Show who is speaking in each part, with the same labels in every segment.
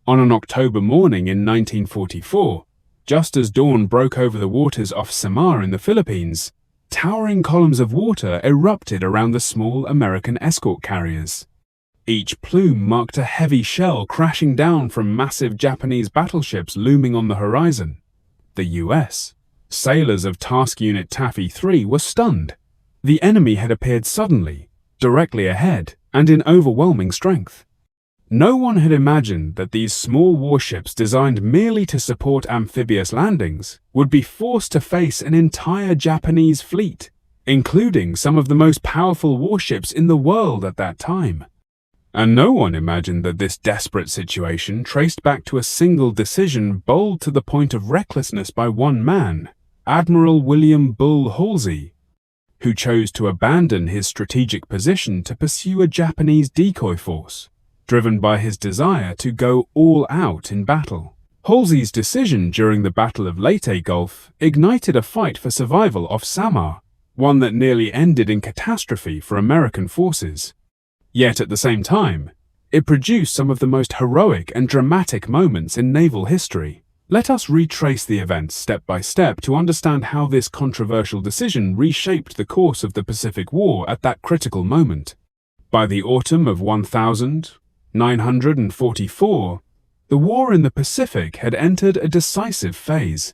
Speaker 1: On an October morning in 1944, just as dawn broke over the waters off Samar in the Philippines, towering columns of water erupted around the small American escort carriers. Each plume marked a heavy shell crashing down from massive Japanese battleships looming on the horizon. The US. Sailors of Task Unit Taffy 3 were stunned. The enemy had appeared suddenly, directly ahead, and in overwhelming strength. No one had imagined that these small warships designed merely to support amphibious landings would be forced to face an entire Japanese fleet, including some of the most powerful warships in the world at that time. And no one imagined that this desperate situation traced back to a single decision bold to the point of recklessness by one man, Admiral William Halsey, who chose to abandon his strategic position to pursue a Japanese decoy force, driven by his desire to go all out in battle. Halsey's decision during the Battle of Leyte Gulf ignited a fight for survival off Samar, one that nearly ended in catastrophe for American forces. Yet at the same time, it produced some of the most heroic and dramatic moments in naval history. Let us retrace the events step by step to understand how this controversial decision reshaped the course of the Pacific War at that critical moment. By the autumn of 1944, the war in the Pacific had entered a decisive phase.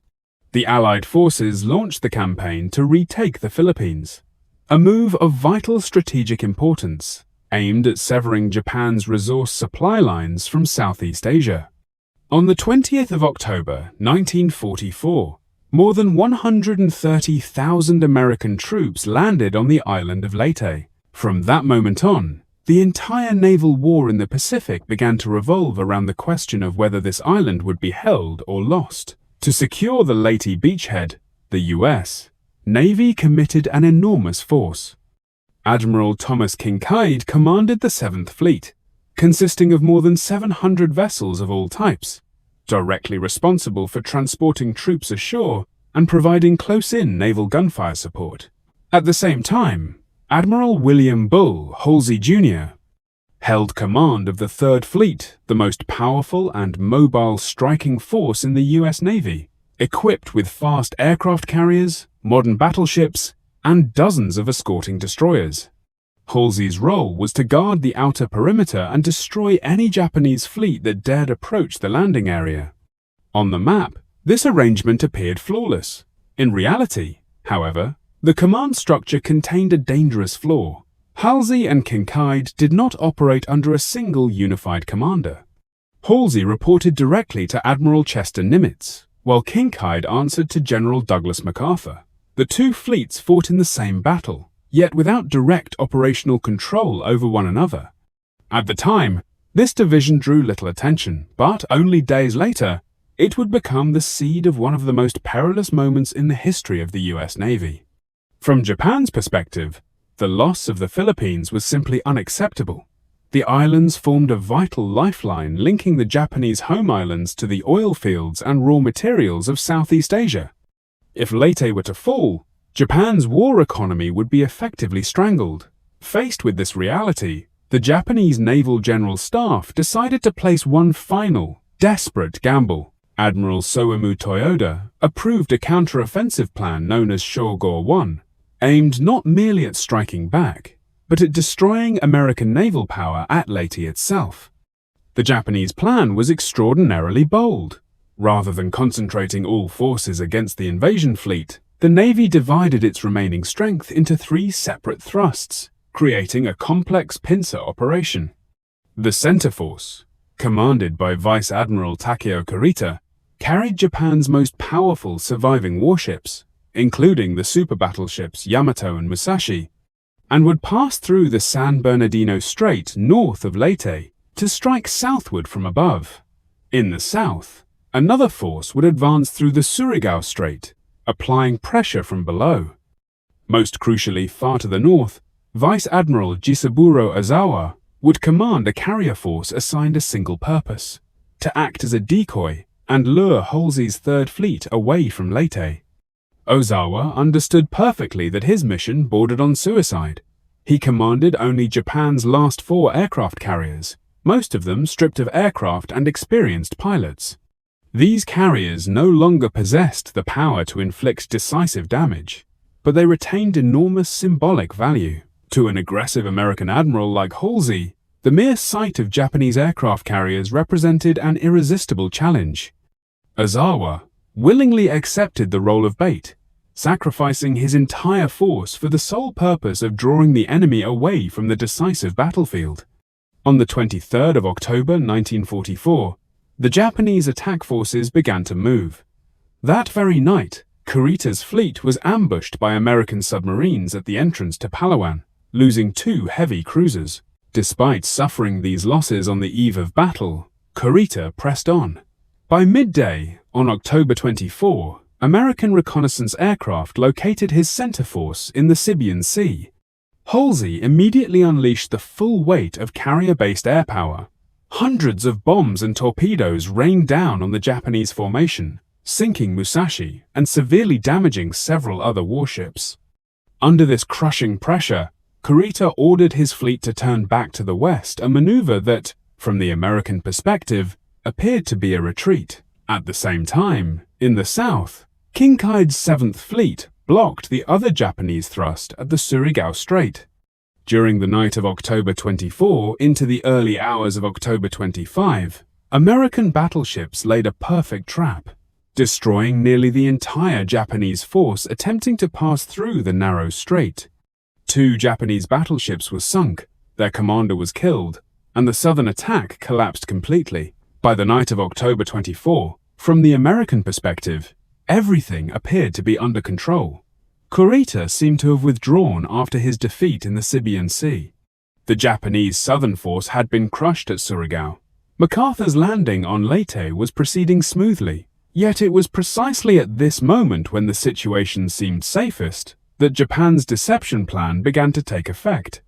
Speaker 1: The Allied forces launched the campaign to retake the Philippines, a move of vital strategic importance, aimed at severing Japan's resource supply lines from Southeast Asia. On the 20th of October, 1944, more than 130,000 American troops landed on the island of Leyte. From that moment on, the entire naval war in the Pacific began to revolve around the question of whether this island would be held or lost. To secure the Leyte beachhead, the U.S. Navy committed an enormous force. Admiral Thomas Kinkaid commanded the 7th Fleet, consisting of more than 700 vessels of all types, directly responsible for transporting troops ashore and providing close-in naval gunfire support. At the same time, Admiral William Halsey Jr. held command of the 3rd Fleet, the most powerful and mobile striking force in the U.S. Navy, equipped with fast aircraft carriers, modern battleships, and dozens of escorting destroyers. Halsey's role was to guard the outer perimeter and destroy any Japanese fleet that dared approach the landing area. On the map, this arrangement appeared flawless. In reality, however, the command structure contained a dangerous flaw. Halsey and Kinkaid did not operate under a single unified commander. Halsey reported directly to Admiral Chester Nimitz, while Kinkaid answered to General Douglas MacArthur. The two fleets fought in the same battle, yet without direct operational control over one another. At the time, this division drew little attention, but only days later, it would become the seed of one of the most perilous moments in the history of the US Navy. From Japan's perspective, the loss of the Philippines was simply unacceptable. The islands formed a vital lifeline linking the Japanese home islands to the oil fields and raw materials of Southeast Asia. If Leyte were to fall, Japan's war economy would be effectively strangled. Faced with this reality, the Japanese Naval General Staff decided to place one final, desperate gamble. Admiral Soemu Toyoda approved a counter-offensive plan known as Shogo 1, aimed not merely at striking back, but at destroying American naval power at Leyte itself. The Japanese plan was extraordinarily bold. Rather than concentrating all forces against the invasion fleet, the Navy divided its remaining strength into 3 separate thrusts, creating a complex pincer operation. The Center Force, commanded by Vice Admiral Takeo Kurita, carried Japan's most powerful surviving warships, including the super battleships Yamato and Musashi, and would pass through the San Bernardino Strait north of Leyte to strike southward from above. In the south, another force would advance through the Surigao Strait, applying pressure from below. Most crucially, far to the north, Vice Admiral Jisaburo Ozawa would command a carrier force assigned a single purpose: to act as a decoy and lure Halsey's 3rd Fleet away from Leyte. Ozawa understood perfectly that his mission bordered on suicide. He commanded only Japan's last 4 aircraft carriers, most of them stripped of aircraft and experienced pilots. These carriers no longer possessed the power to inflict decisive damage, but they retained enormous symbolic value. To an aggressive American admiral like Halsey, the mere sight of Japanese aircraft carriers represented an irresistible challenge. Ozawa willingly accepted the role of bait, sacrificing his entire force for the sole purpose of drawing the enemy away from the decisive battlefield. On the 23rd of October 1944, the Japanese attack forces began to move. That very night, Kurita's fleet was ambushed by American submarines at the entrance to Palawan, losing 2 heavy cruisers. Despite suffering these losses on the eve of battle, Kurita pressed on. By midday, on October 24, American reconnaissance aircraft located his center force in the Sibian Sea. Halsey immediately unleashed the full weight of carrier-based air power. Hundreds of bombs and torpedoes rained down on the Japanese formation, sinking Musashi and severely damaging several other warships. Under this crushing pressure, Kurita ordered his fleet to turn back to the west, a maneuver that, from the American perspective, appeared to be a retreat. At the same time, in the south, Kinkai's 7th Fleet blocked the other Japanese thrust at the Surigao Strait. During the night of October 24 into the early hours of October 25, American battleships laid a perfect trap, destroying nearly the entire Japanese force attempting to pass through the narrow strait. 2 Japanese battleships were sunk, their commander was killed, and the southern attack collapsed completely. By the night of October 24, from the American perspective, everything appeared to be under control. Kurita seemed to have withdrawn after his defeat in the Sibian Sea. The Japanese southern force had been crushed at Surigao. MacArthur's landing on Leyte was proceeding smoothly, yet it was precisely at this moment when the situation seemed safest that Japan's deception plan began to take effect.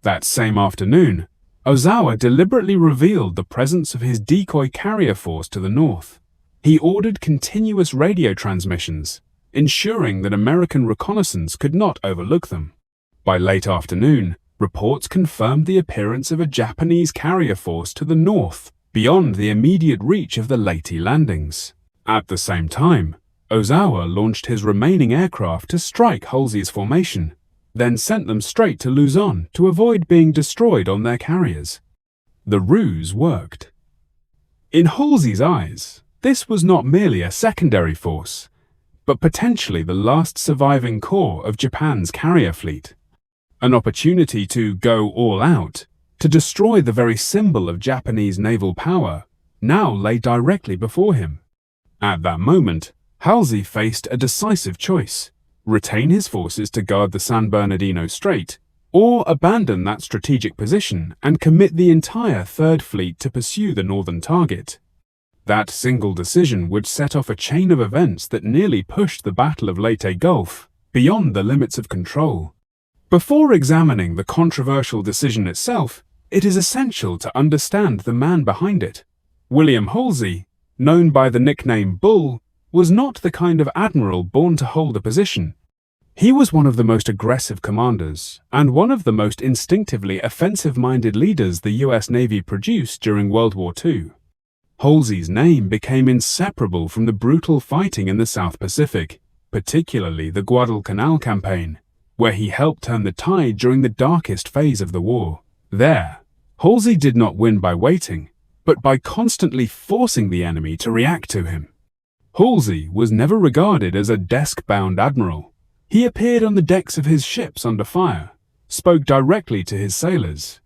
Speaker 1: That same afternoon, Ozawa deliberately revealed the presence of his decoy carrier force to the north. He ordered continuous radio transmissions, ensuring that American reconnaissance could not overlook them. By late afternoon, reports confirmed the appearance of a Japanese carrier force to the north, beyond the immediate reach of the Leyte landings. At the same time, Ozawa launched his remaining aircraft to strike Halsey's formation, then sent them straight to Luzon to avoid being destroyed on their carriers. The ruse worked. In Halsey's eyes, this was not merely a secondary force, but potentially the last surviving core of Japan's carrier fleet. An opportunity to go all out, to destroy the very symbol of Japanese naval power, now lay directly before him. At that moment, Halsey faced a decisive choice: retain his forces to guard the San Bernardino Strait, or abandon that strategic position and commit the entire Third Fleet to pursue the northern target. That single decision would set off a chain of events that nearly pushed the Battle of Leyte Gulf beyond the limits of control. Before examining the controversial decision itself, it is essential to understand the man behind it. William Halsey, known by the nickname Bull, was not the kind of admiral born to hold a position. He was one of the most aggressive commanders and one of the most instinctively offensive-minded leaders the US Navy produced during World War II. Halsey's name became inseparable from the brutal fighting in the South Pacific, particularly the Guadalcanal campaign, where he helped turn the tide during the darkest phase of the war. There, Halsey did not win by waiting, but by constantly forcing the enemy to react to him. Halsey was never regarded as a desk-bound admiral. He appeared on the decks of his ships under fire, spoke directly to his sailors,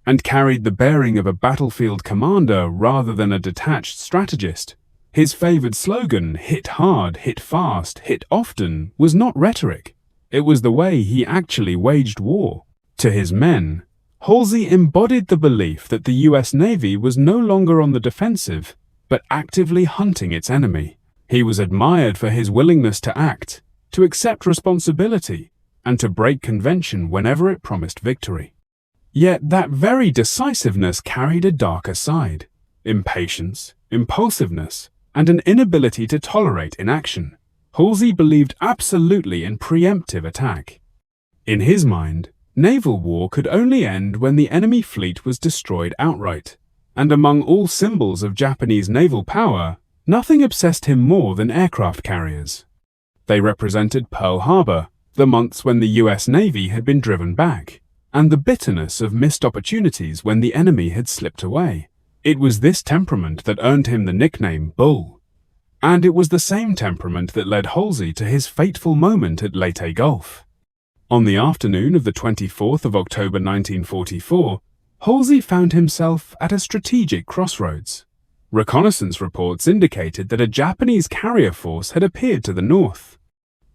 Speaker 1: and carried the bearing of a battlefield commander rather than a detached strategist. His favored slogan, "Hit hard, hit fast, hit often," was not rhetoric. It was the way he actually waged war. To his men, Halsey embodied the belief that the US Navy was no longer on the defensive, but actively hunting its enemy. He was admired for his willingness to act, to accept responsibility, and to break convention whenever it promised victory. Yet that very decisiveness carried a darker side: impatience, impulsiveness, and an inability to tolerate inaction. Halsey believed absolutely in preemptive attack. In his mind, naval war could only end when the enemy fleet was destroyed outright. and among all symbols of Japanese naval power, nothing obsessed him more than aircraft carriers. They represented Pearl Harbor, the months when the US Navy had been driven back, and the bitterness of missed opportunities when the enemy had slipped away. It was this temperament that earned him the nickname Bull. And it was the same temperament that led Halsey to his fateful moment at Leyte Gulf. On the afternoon of the 24th of October 1944, Halsey found himself at a strategic crossroads. Reconnaissance reports indicated that a Japanese carrier force had appeared to the north.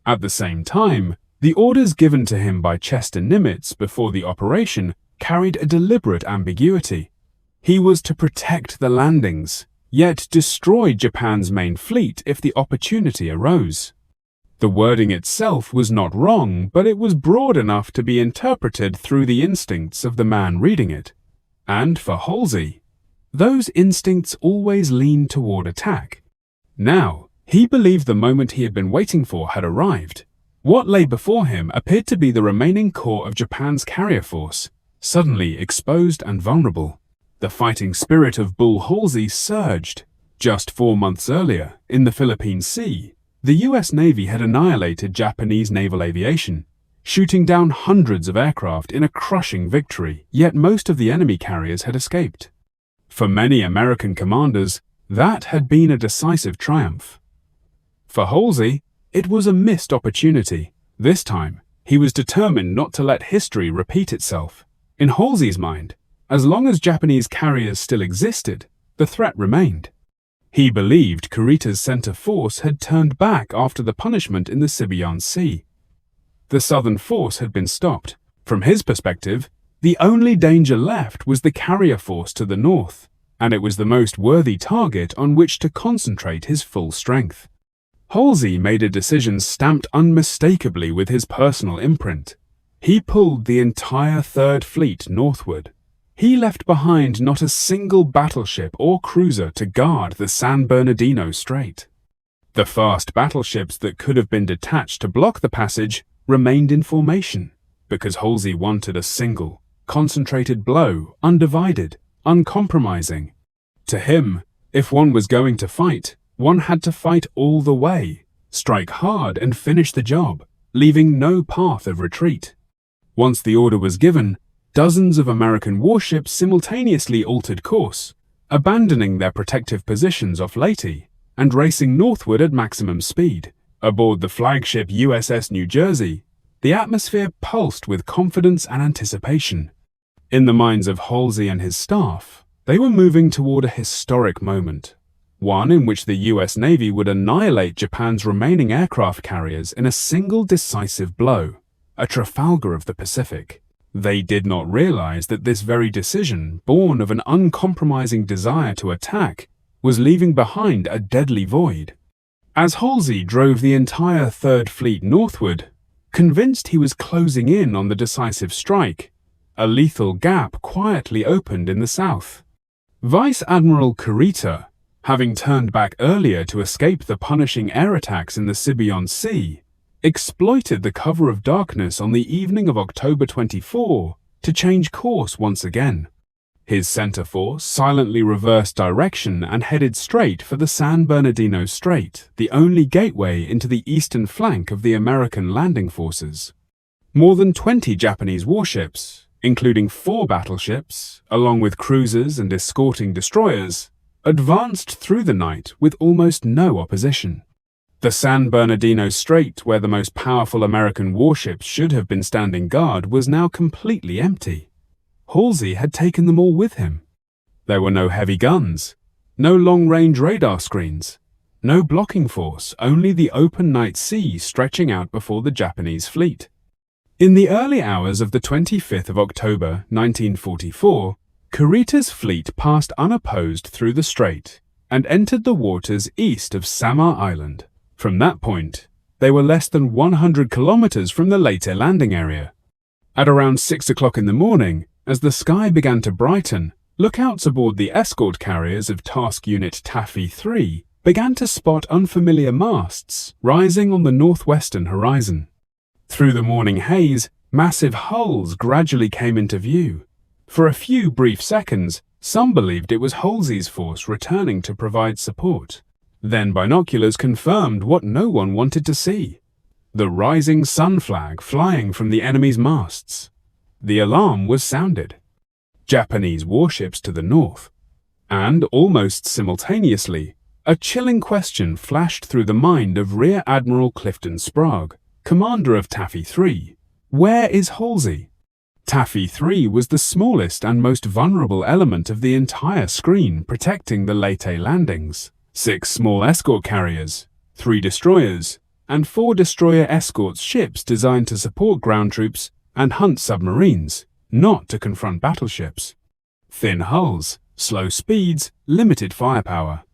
Speaker 1: At the same time, the orders given to him by Chester Nimitz before the operation carried a deliberate ambiguity. He was to protect the landings, yet destroy Japan's main fleet if the opportunity arose. The wording itself was not wrong, but it was broad enough to be interpreted through the instincts of the man reading it. And for Halsey, those instincts always leaned toward attack. Now, he believed the moment he had been waiting for had arrived. What lay before him appeared to be the remaining core of Japan's carrier force, suddenly exposed and vulnerable. The fighting spirit of Bull Halsey surged. Just 4 months earlier, in the Philippine Sea, the US Navy had annihilated Japanese naval aviation, shooting down hundreds of aircraft in a crushing victory, yet most of the enemy carriers had escaped. For many American commanders, that had been a decisive triumph. For Halsey, it was a missed opportunity. This time, he was determined not to let history repeat itself. In Halsey's mind, as long as Japanese carriers still existed, the threat remained. He believed Kurita's center force had turned back after the punishment in the Sibian Sea. The southern force had been stopped. From his perspective, the only danger left was the carrier force to the north, and it was the most worthy target on which to concentrate his full strength. Halsey made a decision stamped unmistakably with his personal imprint. He pulled the entire Third Fleet northward. He left behind not a single battleship or cruiser to guard the San Bernardino Strait. The fast battleships that could have been detached to block the passage remained in formation, because Halsey wanted a single, concentrated blow, undivided, uncompromising. To him, if one was going to fight, one had to fight all the way, strike hard and finish the job, leaving no path of retreat. Once the order was given, dozens of American warships simultaneously altered course, abandoning their protective positions off Leyte and racing northward at maximum speed. Aboard the flagship USS New Jersey, the atmosphere pulsed with confidence and anticipation. In the minds of Halsey and his staff, they were moving toward a historic moment, one in which the US Navy would annihilate Japan's remaining aircraft carriers in a single decisive blow, a Trafalgar of the Pacific. They did not realize that this very decision, born of an uncompromising desire to attack, was leaving behind a deadly void. As Halsey drove the entire Third Fleet northward, convinced he was closing in on the decisive strike, a lethal gap quietly opened in the south. Vice Admiral Kurita, having turned back earlier to escape the punishing air attacks in the Sibian Sea, exploited the cover of darkness on the evening of October 24 to change course once again. His center force silently reversed direction and headed straight for the San Bernardino Strait, the only gateway into the eastern flank of the American landing forces. More than 20 Japanese warships, including 4 battleships, along with cruisers and escorting destroyers, advanced through the night with almost no opposition. The San Bernardino Strait, where the most powerful American warships should have been standing guard, was now completely empty. Halsey had taken them all with him. There were no heavy guns, no long-range radar screens, no blocking force, only the open night sea stretching out before the Japanese fleet. In the early hours of the 25th of October, 1944, Kurita's fleet passed unopposed through the strait and entered the waters east of Samar Island. From that point, they were less than 100 kilometers from the Leyte landing area. At around 6 o'clock in the morning, as the sky began to brighten, lookouts aboard the escort carriers of Task Unit Taffy 3 began to spot unfamiliar masts rising on the northwestern horizon. Through the morning haze, massive hulls gradually came into view. For a few brief seconds, Some believed it was Halsey's force returning to provide support. Then binoculars confirmed what no one wanted to see: the rising sun flag flying from the enemy's masts. The alarm was sounded. Japanese warships to the north. And, almost simultaneously, a chilling question flashed through the mind of Rear Admiral Clifton Sprague, commander of Taffy 3. Where is Halsey? Taffy 3 was the smallest and most vulnerable element of the entire screen protecting the Leyte landings. 6 small escort carriers, 3 destroyers, and 4 destroyer escort ships designed to support ground troops and hunt submarines, not to confront battleships. Thin hulls, slow speeds, limited firepower.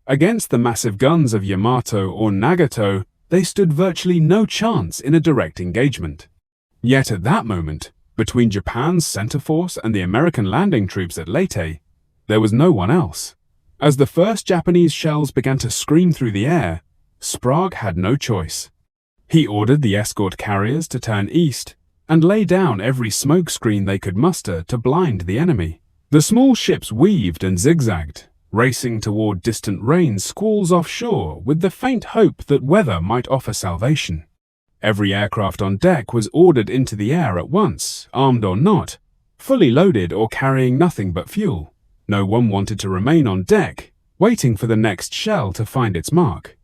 Speaker 1: Against the massive guns of Yamato or Nagato, they stood virtually no chance in a direct engagement. Yet at that moment, between Japan's center force and the American landing troops at Leyte, there was no one else. As the first Japanese shells began to scream through the air, Sprague had no choice. He ordered the escort carriers to turn east and lay down every smoke screen they could muster to blind the enemy. The small ships weaved and zigzagged, racing toward distant rain squalls offshore with the faint hope that weather might offer salvation. Every aircraft on deck was ordered into the air at once, armed or not, fully loaded or carrying nothing but fuel. No one wanted to remain on deck, waiting for the next shell to find its mark.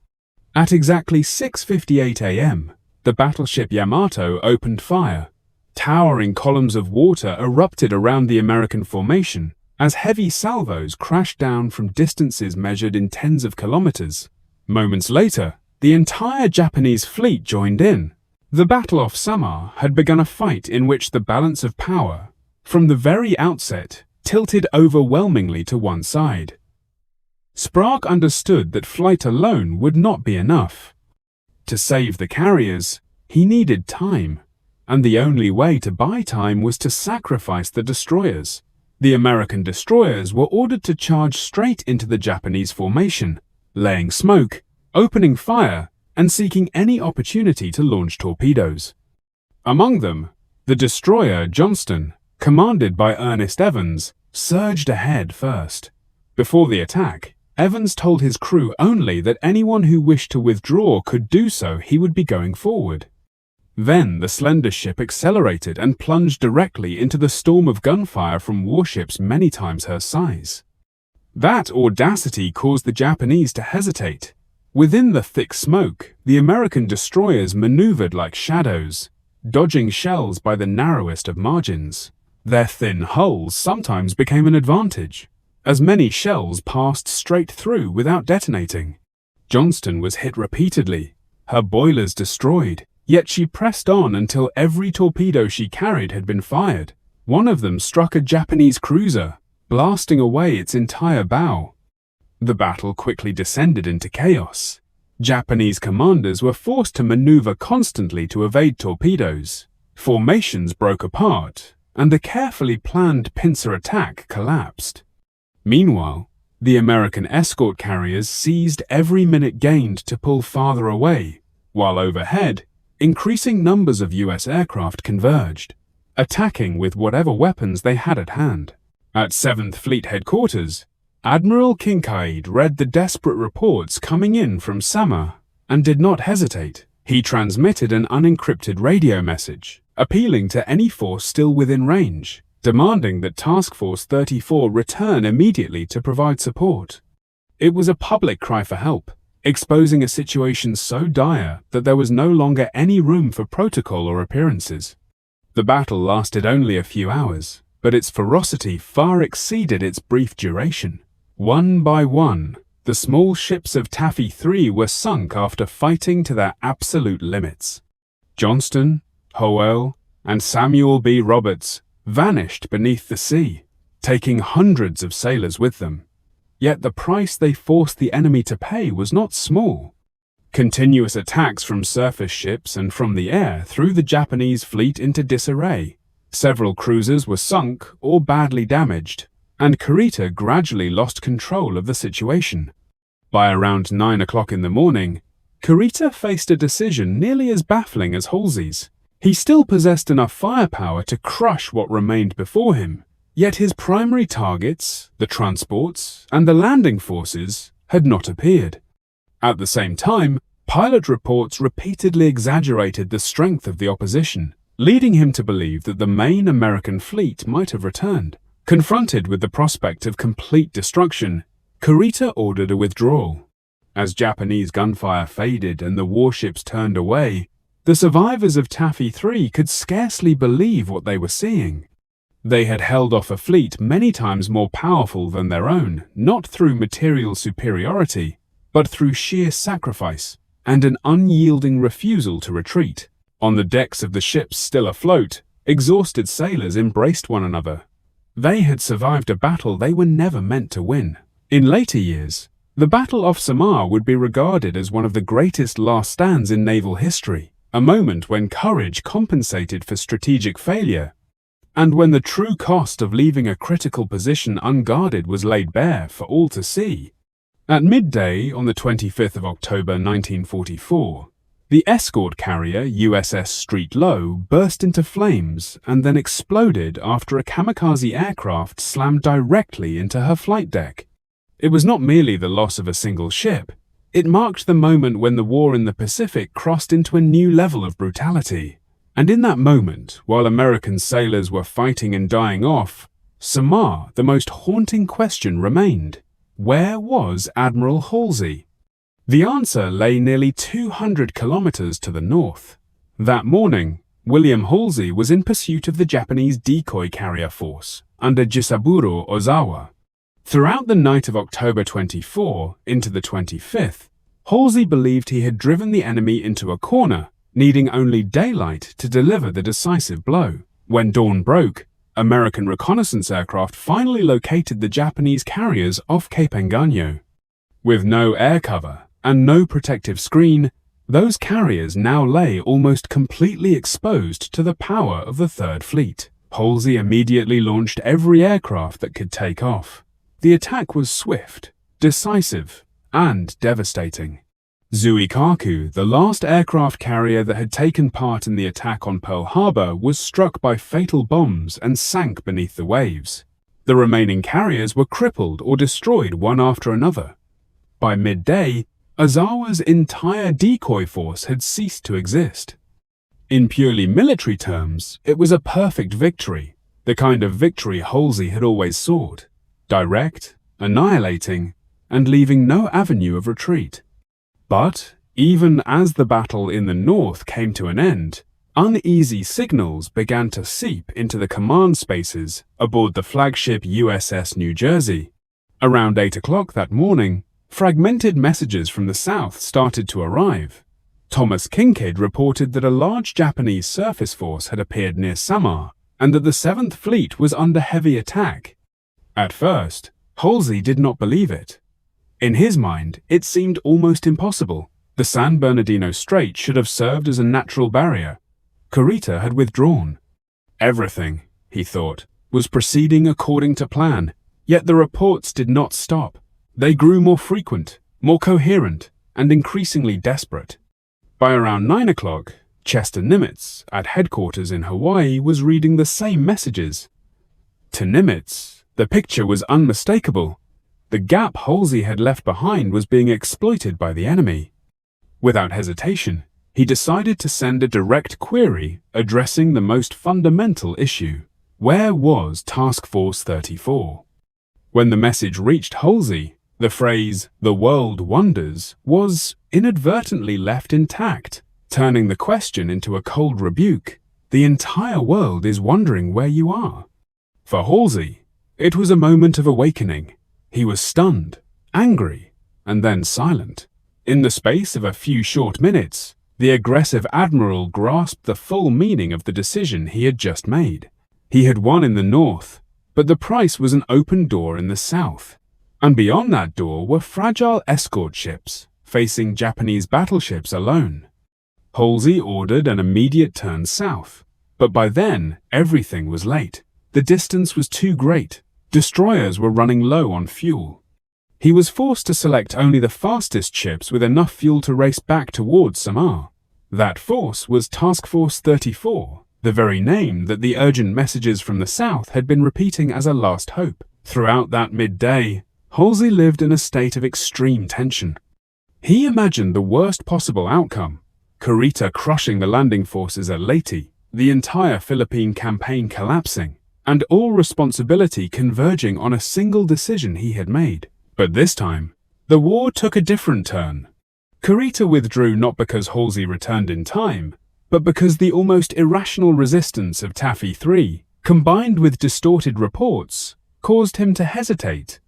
Speaker 1: At exactly 6:58 a.m., the battleship Yamato opened fire. Towering columns of water erupted around the American formation as heavy salvos crashed down from distances measured in tens of kilometers. Moments later, the entire Japanese fleet joined in. The Battle of Samar had begun a fight in which the balance of power, from the very outset, tilted overwhelmingly to one side. Sprague understood that flight alone would not be enough. To save the carriers, he needed time, and the only way to buy time was to sacrifice the destroyers. The American destroyers were ordered to charge straight into the Japanese formation, laying smoke, opening fire, and seeking any opportunity to launch torpedoes. Among them, the destroyer Johnston, commanded by Ernest Evans, surged ahead first. Before the attack, Evans told his crew only that anyone who wished to withdraw could do so. He would be going forward. Then the slender ship accelerated and plunged directly into the storm of gunfire from warships many times her size. That audacity caused the Japanese to hesitate. Within the thick smoke, the American destroyers maneuvered like shadows, dodging shells by the narrowest of margins. Their thin hulls sometimes became an advantage, as many shells passed straight through without detonating. Johnston was hit repeatedly, her boilers destroyed, yet she pressed on until every torpedo she carried had been fired. One of them struck a Japanese cruiser, blasting away its entire bow. The battle quickly descended into chaos. Japanese commanders were forced to maneuver constantly to evade torpedoes. Formations broke apart, and the carefully planned pincer attack collapsed. Meanwhile, the American escort carriers seized every minute gained to pull farther away, while overhead, increasing numbers of U.S. aircraft converged, attacking with whatever weapons they had at hand. At 7th Fleet headquarters, Admiral Kincaid read the desperate reports coming in from Samar and did not hesitate. He transmitted an unencrypted radio message, appealing to any force still within range, demanding that Task Force 34 return immediately to provide support. It was a public cry for help, exposing a situation so dire that there was no longer any room for protocol or appearances. The battle lasted only a few hours, but its ferocity far exceeded its brief duration. One by one, the small ships of Taffy 3 were sunk after fighting to their absolute limits. Johnston, Howell, and Samuel B. Roberts vanished beneath the sea, taking hundreds of sailors with them. Yet the price they forced the enemy to pay was not small. Continuous attacks from surface ships and from the air threw the Japanese fleet into disarray. Several cruisers were sunk or badly damaged, and Kurita gradually lost control of the situation. By around 9 o'clock in the morning, Kurita faced a decision nearly as baffling as Halsey's. He still possessed enough firepower to crush what remained before him, Yet his primary targets, the transports, and the landing forces, had not appeared. At the same time, pilot reports repeatedly exaggerated the strength of the opposition, leading him to believe that the main American fleet might have returned. Confronted with the prospect of complete destruction, Kurita ordered a withdrawal. As Japanese gunfire faded and the warships turned away, the survivors of Taffy 3 could scarcely believe what they were seeing. They had held off a fleet many times more powerful than their own, not through material superiority, but through sheer sacrifice and an unyielding refusal to retreat. On the decks of the ships still afloat, exhausted sailors embraced one another. They had survived a battle they were never meant to win. In later years, the Battle of Samar would be regarded as one of the greatest last stands in naval history, a moment when courage compensated for strategic failure, and when the true cost of leaving a critical position unguarded was laid bare for all to see. At midday on the 25th of October 1944, the escort carrier USS Street Low burst into flames and then exploded after a kamikaze aircraft slammed directly into her flight deck. It was not merely the loss of a single ship. It marked the moment when the war in the Pacific crossed into a new level of brutality. And in that moment, while American sailors were fighting and dying off, Samar, the most haunting question remained. Where was Admiral Halsey? The answer lay nearly 200 kilometers to the north. That morning, William Halsey was in pursuit of the Japanese decoy carrier force under Jisaburo Ozawa. Throughout the night of October 24 into the 25th, Halsey believed he had driven the enemy into a corner, needing only daylight to deliver the decisive blow. When dawn broke, American reconnaissance aircraft finally located the Japanese carriers off Cape Engano. With no air cover and no protective screen, those carriers now lay almost completely exposed to the power of the Third Fleet. Halsey immediately launched every aircraft that could take off. The attack was swift, decisive, and devastating. Zuikaku, the last aircraft carrier that had taken part in the attack on Pearl Harbor, was struck by fatal bombs and sank beneath the waves. The remaining carriers were crippled or destroyed one after another. By midday, Ozawa's entire decoy force had ceased to exist. In purely military terms, it was a perfect victory, the kind of victory Halsey had always sought. Direct, annihilating, and leaving no avenue of retreat. But, even as the battle in the north came to an end, uneasy signals began to seep into the command spaces aboard the flagship USS New Jersey. Around 8 o'clock that morning, fragmented messages from the south started to arrive. Thomas Kincaid reported that a large Japanese surface force had appeared near Samar, and that the 7th Fleet was under heavy attack. At first, Halsey did not believe it. In his mind, it seemed almost impossible. The San Bernardino Strait should have served as a natural barrier. Kurita had withdrawn. Everything, he thought, was proceeding according to plan, yet the reports did not stop. They grew more frequent, more coherent, and increasingly desperate. By around 9 o'clock, Chester Nimitz, at headquarters in Hawaii, was reading the same messages. To Nimitz, the picture was unmistakable. The gap Halsey had left behind was being exploited by the enemy. Without hesitation, he decided to send a direct query addressing the most fundamental issue. Where was Task Force 34? When the message reached Halsey, the phrase, "the world wonders," was inadvertently left intact, turning the question into a cold rebuke. The entire world is wondering where you are. For Halsey, it was a moment of awakening. He was stunned, angry, and then silent. In the space of a few short minutes, the aggressive admiral grasped the full meaning of the decision he had just made. He had won in the north, but the price was an open door in the south. And beyond that door were fragile escort ships, facing Japanese battleships alone. Halsey ordered an immediate turn south, but by then everything was late. The distance was too great. Destroyers were running low on fuel. He was forced to select only the fastest ships with enough fuel to race back towards Samar. That force was Task Force 34, the very name that the urgent messages from the south had been repeating as a last hope. Throughout that midday, Halsey lived in a state of extreme tension. He imagined the worst possible outcome: Kurita crushing the landing forces at Leyte, the entire Philippine campaign collapsing, and all responsibility converging on a single decision he had made. But this time, the war took a different turn. Kurita withdrew not because Halsey returned in time, but because the almost irrational resistance of Taffy III, combined with distorted reports, caused him to hesitate.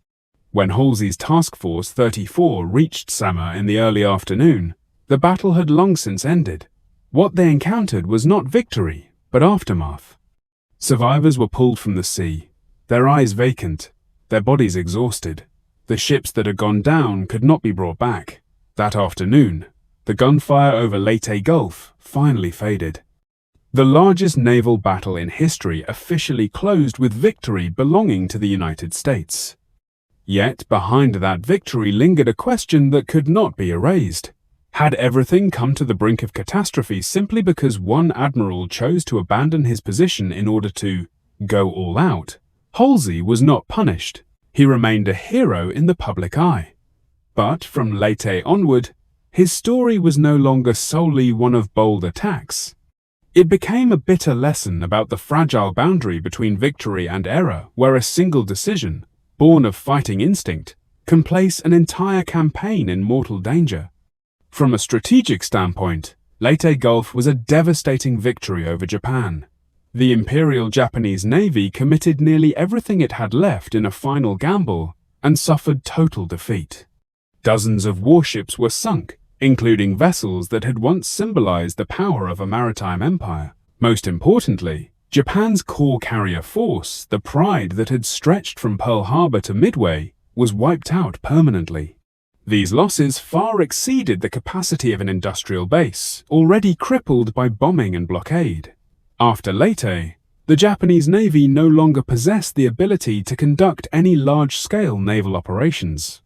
Speaker 1: When Halsey's Task Force 34 reached Samar in the early afternoon, the battle had long since ended. What they encountered was not victory, but aftermath. Survivors were pulled from the sea, their eyes vacant, their bodies exhausted. The ships that had gone down could not be brought back. That afternoon, the gunfire over Leyte Gulf finally faded. The largest naval battle in history officially closed with victory belonging to the United States. Yet behind that victory lingered a question that could not be erased. Had everything come to the brink of catastrophe simply because one admiral chose to abandon his position in order to go all out? Halsey was not punished. He remained a hero in the public eye. But from Leyte onward, his story was no longer solely one of bold attacks. It became a bitter lesson about the fragile boundary between victory and error, where a single decision, born of fighting instinct, can place an entire campaign in mortal danger. From a strategic standpoint, Leyte Gulf was a devastating victory over Japan. The Imperial Japanese Navy committed nearly everything it had left in a final gamble and suffered total defeat. Dozens of warships were sunk, including vessels that had once symbolized the power of a maritime empire. Most importantly, Japan's core carrier force, the pride that had stretched from Pearl Harbor to Midway, was wiped out permanently. These losses far exceeded the capacity of an industrial base, already crippled by bombing and blockade. After Leyte, the Japanese Navy no longer possessed the ability to conduct any large-scale naval operations.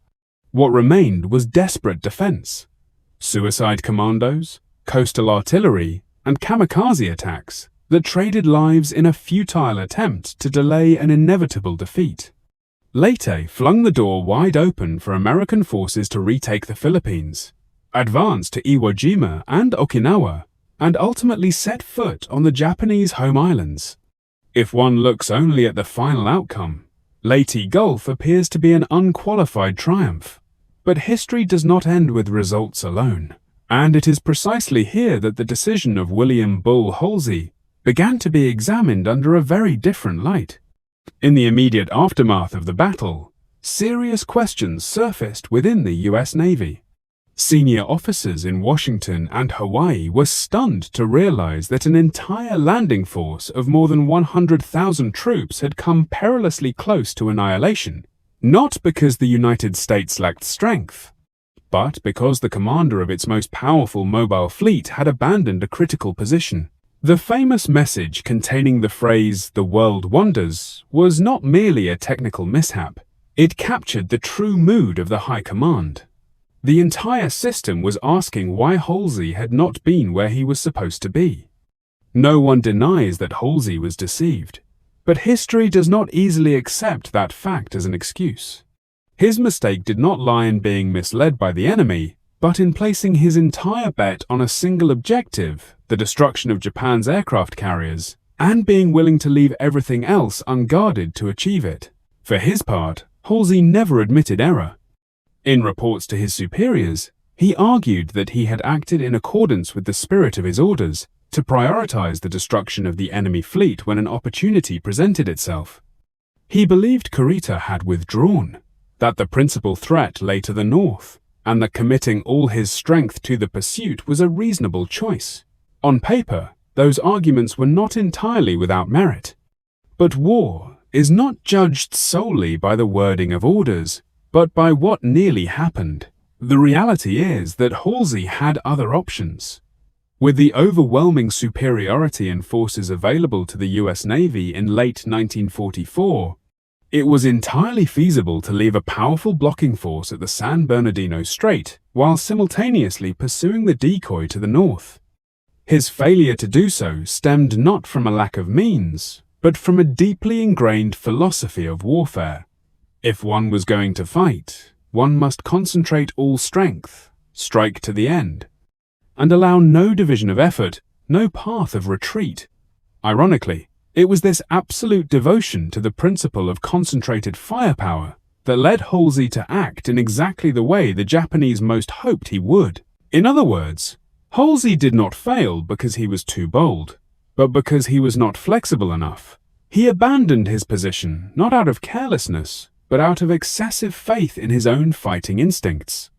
Speaker 1: What remained was desperate defense. Suicide commandos, coastal artillery, and kamikaze attacks that traded lives in a futile attempt to delay an inevitable defeat. Leyte flung the door wide open for American forces to retake the Philippines, advance to Iwo Jima and Okinawa, and ultimately set foot on the Japanese home islands. If one looks only at the final outcome, Leyte Gulf appears to be an unqualified triumph. But history does not end with results alone, and it is precisely here that the decision of William "Bull" Halsey began to be examined under a very different light. In the immediate aftermath of the battle, serious questions surfaced within the U.S. Navy. Senior officers in Washington and Hawaii were stunned to realize that an entire landing force of more than 100,000 troops had come perilously close to annihilation. Not because the United States lacked strength, but because the commander of its most powerful mobile fleet had abandoned a critical position. The famous message containing the phrase, "The world wonders," was not merely a technical mishap. It captured the true mood of the high command. The entire system was asking why Halsey had not been where he was supposed to be. No one denies that Halsey was deceived. But history does not easily accept that fact as an excuse. His mistake did not lie in being misled by the enemy, but in placing his entire bet on a single objective, the destruction of Japan's aircraft carriers, and being willing to leave everything else unguarded to achieve it. For his part, Halsey never admitted error. In reports to his superiors, he argued that he had acted in accordance with the spirit of his orders, to prioritize the destruction of the enemy fleet when an opportunity presented itself. He believed Kurita had withdrawn, that the principal threat lay to the north, and that committing all his strength to the pursuit was a reasonable choice. On paper, those arguments were not entirely without merit. But war is not judged solely by the wording of orders, but by what nearly happened. The reality is that Halsey had other options. With the overwhelming superiority in forces available to the U.S. Navy in late 1944, it was entirely feasible to leave a powerful blocking force at the San Bernardino Strait while simultaneously pursuing the decoy to the north. His failure to do so stemmed not from a lack of means, but from a deeply ingrained philosophy of warfare. If one was going to fight, one must concentrate all strength, strike to the end, and allow no division of effort, no path of retreat. Ironically, it was this absolute devotion to the principle of concentrated firepower that led Halsey to act in exactly the way the Japanese most hoped he would. In other words, Halsey did not fail because he was too bold, but because he was not flexible enough. He abandoned his position not out of carelessness, but out of excessive faith in his own fighting instincts.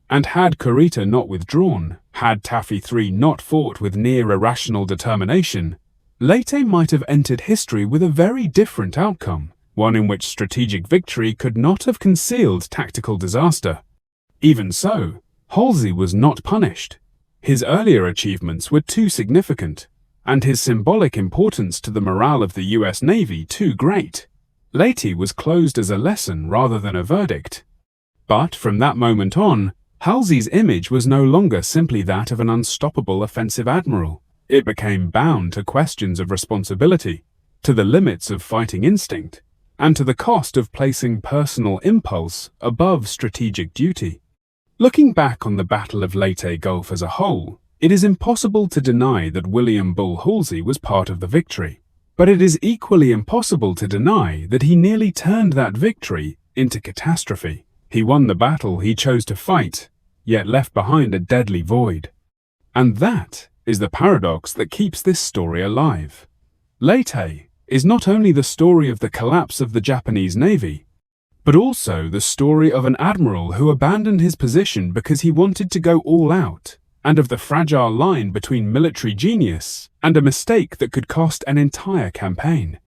Speaker 1: And had Kurita not withdrawn, had Taffy III not fought with near irrational determination, Leyte might have entered history with a very different outcome, one in which strategic victory could not have concealed tactical disaster. Even so, Halsey was not punished. His earlier achievements were too significant, and his symbolic importance to the morale of the US Navy too great. Leyte was closed as a lesson rather than a verdict. But from that moment on, Halsey's image was no longer simply that of an unstoppable offensive admiral. It became bound to questions of responsibility, to the limits of fighting instinct, and to the cost of placing personal impulse above strategic duty. Looking back on the Battle of Leyte Gulf as a whole, it is impossible to deny that William Bull Halsey was part of the victory. But it is equally impossible to deny that he nearly turned that victory into catastrophe. He won the battle he chose to fight, yet left behind a deadly void. And that is the paradox that keeps this story alive. Leyte is not only the story of the collapse of the Japanese Navy, but also the story of an admiral who abandoned his position because he wanted to go all out, and of the fragile line between military genius and a mistake that could cost an entire campaign.